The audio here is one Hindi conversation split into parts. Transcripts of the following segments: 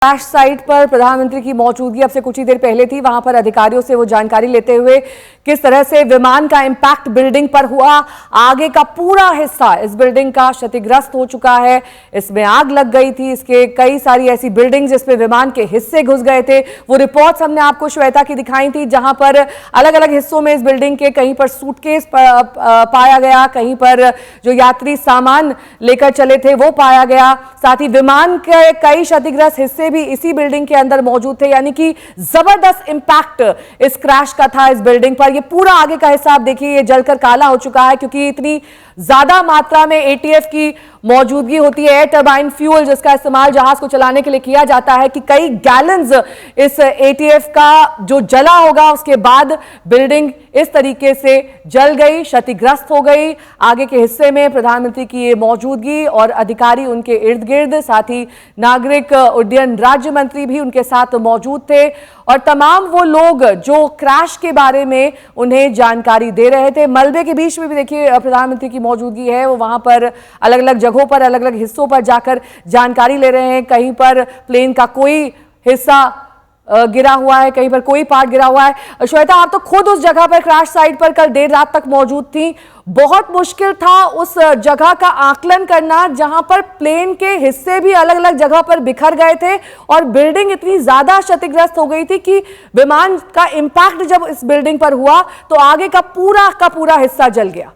क्रैश साइट पर प्रधानमंत्री की मौजूदगी अब से कुछ ही देर पहले थी। वहां पर अधिकारियों से वो जानकारी लेते हुए किस तरह से विमान का इंपैक्ट बिल्डिंग पर हुआ, आगे का पूरा हिस्सा इस बिल्डिंग का क्षतिग्रस्त हो चुका है। इसमें आग लग गई थी। इसके कई सारी ऐसी बिल्डिंग जिसमें विमान के हिस्से घुस गए थे। वो रिपोर्ट्स हमने आपको श्वेता की दिखाई थी, जहां पर अलग अलग हिस्सों में इस बिल्डिंग के कहीं पर सूटकेस पाया गया, कहीं पर जो यात्री सामान लेकर चले थे वो पाया गया। साथ ही विमान के कई क्षतिग्रस्त हिस्से भी इसी बिल्डिंग के अंदर मौजूद थे। यानी कि जबरदस्त इंपैक्ट इस क्रैश का था इस बिल्डिंग पर। ये पूरा आगे का हिस्सा आप देखिए, ये जलकर काला हो चुका है क्योंकि इतनी ज्यादा मात्रा में एटीएफ की मौजूदगी होती है, एयर टरबाइन फ्यूल, जिसका इस्तेमाल जहाज को चलाने के लिए किया जाता है, कि कई गैलन्स इस एटीएफ का जो जला होगा, उसके बाद बिल्डिंग इस तरीके से जल गई, क्षतिग्रस्त हो गई। आगे के हिस्से में प्रधानमंत्री की ये मौजूदगी और अधिकारी उनके इर्द गिर्द, साथ ही नागरिक उड्डयन राज्य मंत्री भी उनके साथ मौजूद थे और तमाम वो लोग जो क्रैश के बारे में उन्हें जानकारी दे रहे थे। मलबे के बीच में भी देखिए प्रधानमंत्री की मौजूदगी है। वो वहां पर अलग अलग जगहों पर, अलग अलग हिस्सों पर जाकर जानकारी ले रहे हैं। कहीं पर प्लेन का कोई हिस्सा गिरा हुआ है, कहीं पर कोई पार्ट गिरा हुआ है। श्वेता, आप तो खुद उस जगह पर, क्रैश साइट पर कल देर रात तक मौजूद थी। बहुत मुश्किल था उस जगह का आकलन करना जहां पर प्लेन के हिस्से भी अलग अलग जगह पर बिखर गए थे और बिल्डिंग इतनी ज्यादा क्षतिग्रस्त हो गई थी कि विमान का इंपैक्ट जब इस बिल्डिंग पर हुआ तो आगे का पूरा हिस्सा जल गया।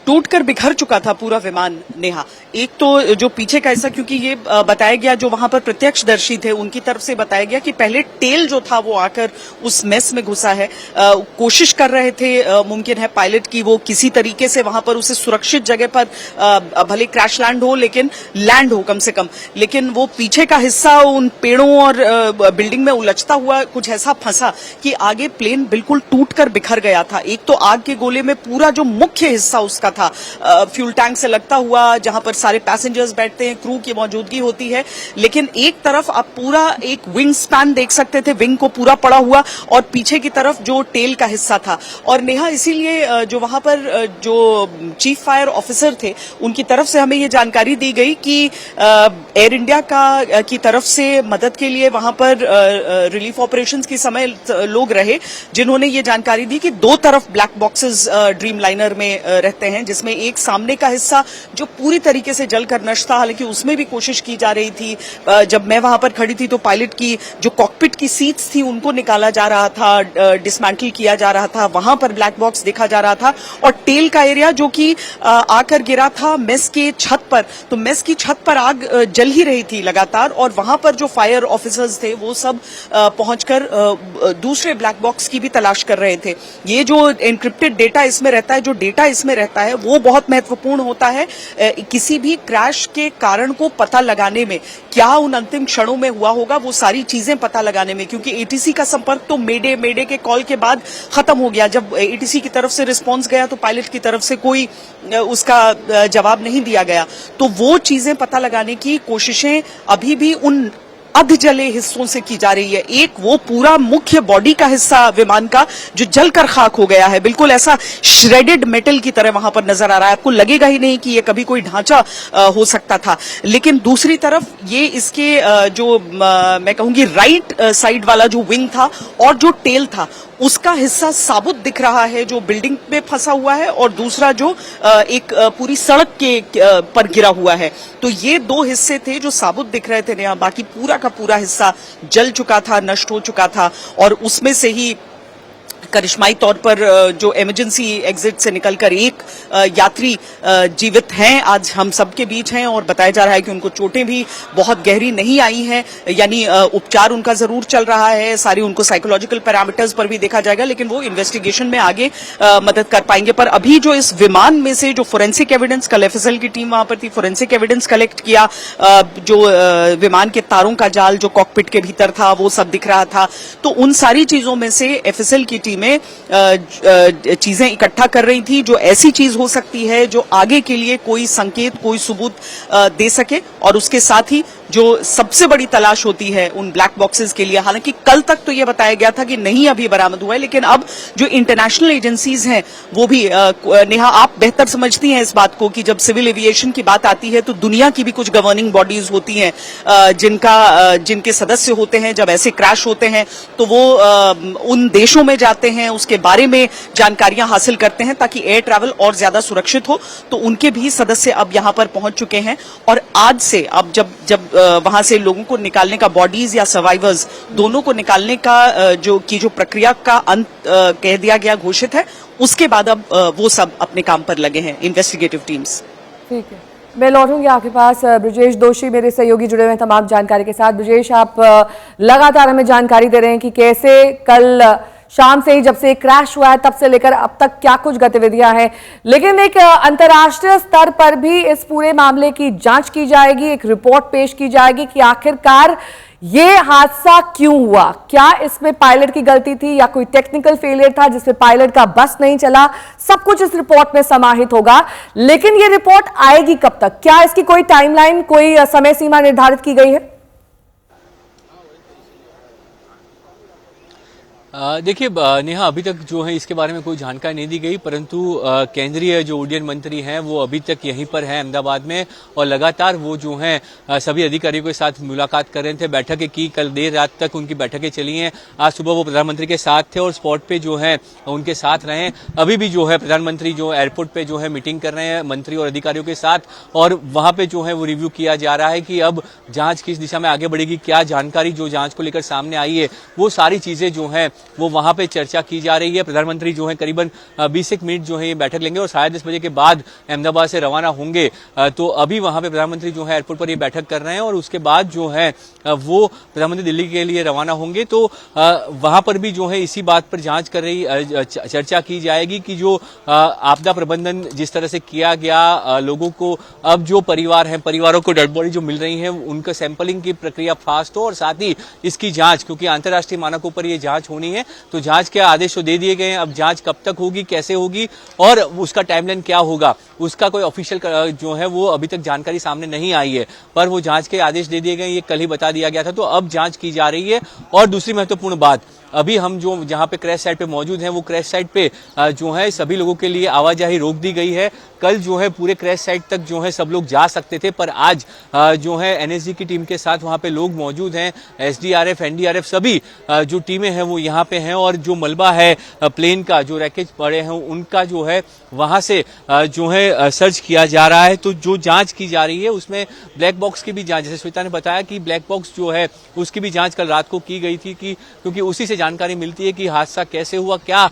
टूटकर बिखर चुका था पूरा विमान। नेहा, एक तो जो पीछे का हिस्सा, क्योंकि ये बताया गया, जो वहां पर प्रत्यक्षदर्शी थे उनकी तरफ से बताया गया कि पहले टेल जो था वो आकर उस मेस में घुसा है। कोशिश कर रहे थे, मुमकिन है पायलट की, वो किसी तरीके से वहां पर उसे सुरक्षित जगह पर भले क्रैश लैंड हो, लेकिन लैंड हो कम से कम, लेकिन वो पीछे का हिस्सा उन पेड़ों और बिल्डिंग में उलझता हुआ कुछ ऐसा फंसा कि आगे प्लेन बिल्कुल टूटकर बिखर गया था। एक तो आग के गोले में पूरा जो मुख्य हिस्सा उसका था, फ्यूल टैंक से लगता हुआ, जहां पर सारे पैसेंजर्स बैठते हैं, क्रू की मौजूदगी होती है, लेकिन एक तरफ आप पूरा एक विंग स्पैन देख सकते थे, विंग को पूरा पड़ा हुआ, और पीछे की तरफ जो टेल का हिस्सा था। और नेहा, इसीलिए जो वहां पर जो चीफ फायर ऑफिसर थे उनकी तरफ से हमें ये जानकारी दी गई कि एयर इंडिया की तरफ से मदद के लिए वहां पर रिलीफ ऑपरेशंस के समय लोग रहे, जिन्होंने ये जानकारी दी कि दो तरफ ब्लैक बॉक्सेस ड्रीम लाइनर में रहते हैं, जिसमें एक सामने का हिस्सा जो पूरी तरीके से जलकर नष्ट था, हालांकि उसमें भी कोशिश की जा रही थी। जब मैं वहां पर खड़ी थी तो पायलट की जो कॉकपिट की सीट्स थी उनको निकाला जा रहा था, डिसमेंटल किया जा रहा था, वहां पर ब्लैक बॉक्स देखा जा रहा था। और टेल का एरिया जो कि आकर गिरा था मेस के छत पर, तो मेस की छत पर आग जल ही रही थी लगातार, और वहां पर जो फायर ऑफिसर्स थे वो सब पहुंचकर दूसरे ब्लैक बॉक्स की भी तलाश कर रहे थे। ये जो एन्क्रिप्टेड डेटा इसमें रहता है, जो डेटा इसमें रहता है, वो बहुत महत्वपूर्ण होता है किसी भी क्रैश के कारण को पता लगाने में। क्या उन अंतिम क्षणों में हुआ होगा, वो सारी चीजें पता लगाने में, क्योंकि एटीसी का संपर्क तो मेडे के कॉल के बाद खत्म हो गया। जब एटीसी की तरफ से रिस्पांस गया तो पायलट की तरफ से कोई उसका जवाब नहीं दिया गया। तो वो चीजें पता लगाने की कोशिशें अभी भी उन अध जले हिस्सों से की जा रही है। एक वो पूरा मुख्य बॉडी का हिस्सा विमान का जो जलकर खाक हो गया है, बिल्कुल ऐसा श्रेडेड मेटल की तरह वहां पर नजर आ रहा है, आपको लगेगा ही नहीं कि ये कभी कोई ढांचा हो सकता था। लेकिन दूसरी तरफ ये इसके जो मैं कहूंगी राइट साइड वाला जो विंग था और जो टेल था उसका हिस्सा साबुत दिख रहा है, जो बिल्डिंग में फंसा हुआ है, और दूसरा जो एक पूरी सड़क के पर गिरा हुआ है। तो ये दो हिस्से थे जो साबुत दिख रहे थे नेहा, बाकी पूरा का पूरा हिस्सा जल चुका था, नष्ट हो चुका था। और उसमें से ही करिश्माई तौर पर जो इमरजेंसी एग्जिट से निकलकर एक यात्री जीवित हैं, आज हम सबके बीच हैं, और बताया जा रहा है कि उनको चोटें भी बहुत गहरी नहीं आई हैं, यानी उपचार उनका जरूर चल रहा है, सारी उनको साइकोलॉजिकल पैरामीटर्स पर भी देखा जाएगा, लेकिन वो इन्वेस्टिगेशन में आगे मदद कर पाएंगे। पर अभी जो इस विमान में से जो फोरेंसिक एविडेंस, कल एफएसएल की टीम वहां पर थी, फोरेंसिक एविडेंस कलेक्ट किया, जो विमान के तारों का जाल जो कॉकपिट के भीतर था वो सब दिख रहा था। तो उन सारी चीजों में से एफएसएल की टीम में चीजें इकट्ठा कर रही थी, जो ऐसी चीज हो सकती है जो आगे के लिए कोई संकेत, कोई सबूत दे सके, और उसके साथ ही जो सबसे बड़ी तलाश होती है उन ब्लैक बॉक्सेस के लिए, हालांकि कल तक तो ये बताया गया था कि नहीं अभी बरामद हुआ है, लेकिन अब जो इंटरनेशनल एजेंसीज हैं वो भी नेहा आप बेहतर समझती हैं इस बात को कि जब सिविल एविएशन की बात आती है तो दुनिया की भी कुछ गवर्निंग बॉडीज होती हैं जिनके सदस्य होते हैं, जब ऐसे क्रैश होते हैं तो वो उन देशों में जाते हैं, उसके बारे में जानकारियां हासिल करते हैं ताकि एयर ट्रैवल और ज्यादा सुरक्षित हो। तो उनके भी सदस्य अब यहां पर पहुंच चुके हैं और आज से अब जब वहां से लोगों को निकालने का, बॉडीज या सर्वाइवर्स दोनों को निकालने का जो प्रक्रिया का अंत कह दिया गया, घोषित है, उसके बाद अब वो सब अपने काम पर लगे हैं, इन्वेस्टिगेटिव टीम्स। ठीक है, मैं लौटूंगी आपके पास। ब्रजेश दोषी मेरे सहयोगी जुड़े हुए हैं तमाम जानकारी के साथ। ब्रजेश, आप लगातार हमें जानकारी दे रहे हैं कि कैसे कल शाम से ही, जब से क्रैश हुआ है तब से लेकर अब तक क्या कुछ गतिविधियां हैं, लेकिन एक अंतर्राष्ट्रीय स्तर पर भी इस पूरे मामले की जांच की जाएगी, एक रिपोर्ट पेश की जाएगी कि आखिरकार ये हादसा क्यों हुआ। क्या इसमें पायलट की गलती थी या कोई टेक्निकल फेलियर था जिसमें पायलट का बस नहीं चला, सब कुछ इस रिपोर्ट में समाहित होगा। लेकिन ये रिपोर्ट आएगी कब तक? क्या इसकी कोई टाइमलाइन, कोई समय सीमा निर्धारित की गई है? देखिए नेहा, अभी तक जो है इसके बारे में कोई जानकारी नहीं दी गई, परंतु केंद्रीय जो उड्डयन मंत्री हैं वो अभी तक यहीं पर हैं अहमदाबाद में, और लगातार वो जो हैं सभी अधिकारियों के साथ मुलाकात कर रहे थे, बैठकें की, कल देर रात तक उनकी बैठकें चली हैं। आज सुबह वो प्रधानमंत्री के साथ थे और स्पॉट पे जो है उनके साथ रहे। अभी भी जो है प्रधानमंत्री जो एयरपोर्ट पे जो है मीटिंग कर रहे हैं मंत्री और अधिकारियों के साथ, और वहां पे जो है वो रिव्यू किया जा रहा है कि अब जांच किस दिशा में आगे बढ़ेगी, क्या जानकारी जो जांच को लेकर सामने आई है, वो सारी चीजें जो है वो वहां पे चर्चा की जा रही है। प्रधानमंत्री जो है करीबन 20 मिनट जो है ये बैठक लेंगे और 10:30 बजे के बाद अहमदाबाद से रवाना होंगे। तो अभी वहां पे प्रधानमंत्री जो है एयरपोर्ट पर ये बैठक कर रहे हैं और उसके बाद जो है वो प्रधानमंत्री दिल्ली के लिए रवाना होंगे। तो वहां पर भी जो है इसी बात पर जांच कर रही चर्चा की जाएगी कि जो आपदा प्रबंधन जिस तरह से किया गया, लोगों को अब जो परिवार हैं, परिवारों को डेड बॉडी जो मिल रही है उनका सैंपलिंग की प्रक्रिया फास्ट हो, और साथ ही इसकी जांच, क्योंकि अंतर्राष्ट्रीय मानकों पर यह जांच होनी है, तो जांच के आदेश तो दे दिए गए हैं। अब जांच कब तक होगी, कैसे होगी और उसका टाइमलाइन क्या होगा, उसका कोई ऑफिशियल जो है वो अभी तक जानकारी सामने नहीं आई है, पर वो जांच के आदेश दे दिए गए, ये कल ही बता दिया गया था। तो अब जांच की जा रही है। और दूसरी महत्वपूर्ण बात, अभी हम जो जहां पे क्रैश साइट पे मौजूद हैं, वो क्रैश साइट पे जो है सभी लोगों के लिए आवाजाही रोक दी गई है। कल जो है पूरे क्रैश साइट तक जो है सब लोग जा सकते थे, पर आज जो है एनएसजी की टीम के साथ वहां पे लोग मौजूद हैं, एसडीआरएफ, एनडीआरएफ, सभी जो टीमें हैं वो यहाँ पे हैं, और जो मलबा है प्लेन का, जो रैकेज पड़े हैं उनका जो है वहां से जो है सर्च किया जा रहा है। तो जो जांच की जा रही है उसमें ब्लैक बॉक्स की भी जांच, जैसे श्वेता ने बताया कि ब्लैक बॉक्स जो है उसकी भी जांच कल रात को की गई थी, कि क्योंकि उसी से जानकारी मिलती है कि हादसा कैसे हुआ, क्या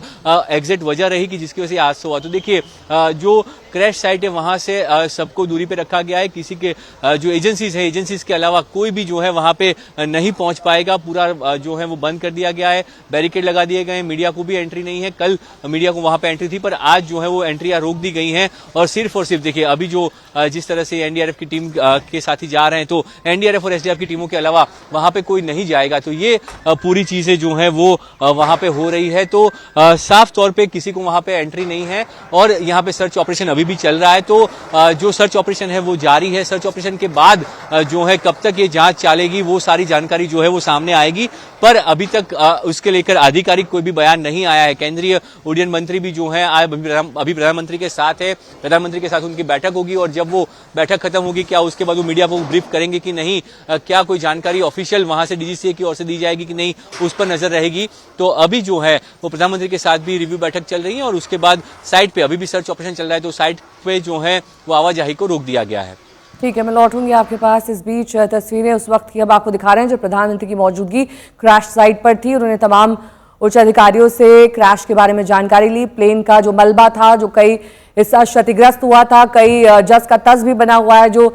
एग्जैक्ट वजह रही कि जिसकी वजह से हादसा हुआ। तो देखिए जो क्रैश साइट है वहां से सबको दूरी पे रखा गया है, किसी के जो एजेंसीज है, एजेंसीज के अलावा कोई भी जो है वहां पे नहीं पहुंच पाएगा। पूरा जो है वो बंद कर दिया गया है, बैरिकेड लगा दिए गए हैं, मीडिया को भी एंट्री नहीं है। कल मीडिया को वहां पे एंट्री थी, पर आज जो है वो एंट्रियां रोक दी गई हैं। और सिर्फ देखिए अभी जो जिस तरह से एनडीआरएफ की टीम के साथ ही जा रहे हैं, तो एनडीआरएफ और एसडीआरएफ की टीमों के अलावा वहां पे कोई नहीं जाएगा। तो ये पूरी चीजें जो है वो वहां पे हो रही है। तो साफ तौर पे किसी को वहां पे एंट्री नहीं है, और यहाँ पे सर्च ऑपरेशन अभी भी चल रहा है। तो जो सर्च ऑपरेशन है वो जारी है। सर्च ऑपरेशन के बाद जो है कब तक ये जांच चलेगी वो सारी जानकारी जो है वो सामने आएगी, पर अभी तक उसके लेकर आधिकारिक कोई भी बयान नहीं आया है। केंद्रीय उड्डयन मंत्री भी जो है अभी प्रधानमंत्री के साथ है, प्रधानमंत्री के साथ उनकी बैठक होगी, और जब वो बैठक खत्म होगी क्या उसके बाद वो मीडिया को ब्रीफ करेंगे कि नहीं, क्या कोई जानकारी ऑफिशियल वहां से डीजीसीए की ओर से दी जाएगी कि नहीं, उस पर नजर रहेगी। तो अभी जो है वो प्रधानमंत्री के साथ भी रिव्यू बैठक चल रही है, और उसके बाद साइट पे अभी भी सर्च ऑपरेशन चल रहा है, तो साइट पे जो है वो आवाजाही को रोक दिया गया है। ठीक है, मैं लौटूंगी आपके पास। इस बीच तस्वीरें उस वक्त की अब आपको दिखा रहे हैं जब प्रधानमंत्री की मौजूदगी क्रैश साइट पर थी। उन्होंने तमाम उच्च अधिकारियों से क्रैश के बारे में जानकारी ली। प्लेन का जो मलबा था, जो कई हिस्सा क्षतिग्रस्त हुआ था, कई जस का तस भी बना हुआ है, जो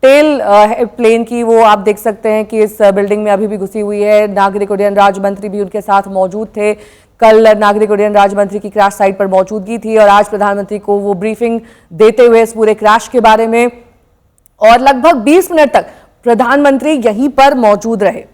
टेल प्लेन की, वो आप देख सकते हैं कि इस बिल्डिंग में अभी भी घुसी हुई है। नागरिक उड्डयन राज्य मंत्री भी उनके साथ मौजूद थे। कल नागरिक उड्डयन राज्य मंत्री की क्रैश साइट पर मौजूदगी थी, और आज प्रधानमंत्री को वो ब्रीफिंग देते हुए इस पूरे क्रैश के बारे में, और लगभग 20 मिनट तक प्रधानमंत्री यहीं पर मौजूद रहे।